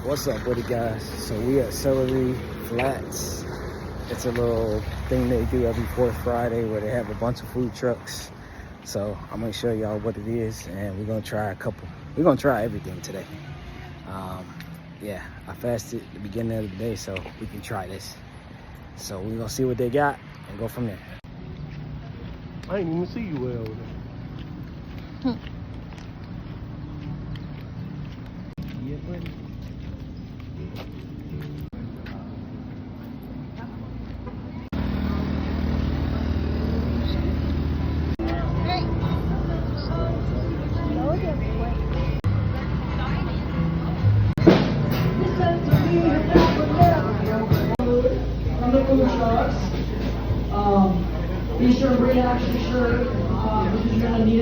What's up with it, guys? So we at Celery Flats. It's a little thing they do every fourth Friday where they have a bunch of food trucks. So I'm gonna show y'all what it is, and we're gonna try everything today. Yeah, I fasted at the beginning of the day, so we can try this. So we're gonna see what they got and go from there. I ain't even see you well over there. Yeah, buddy. From the food trucks. Be sure to bring an extra shirt because you're gonna need it.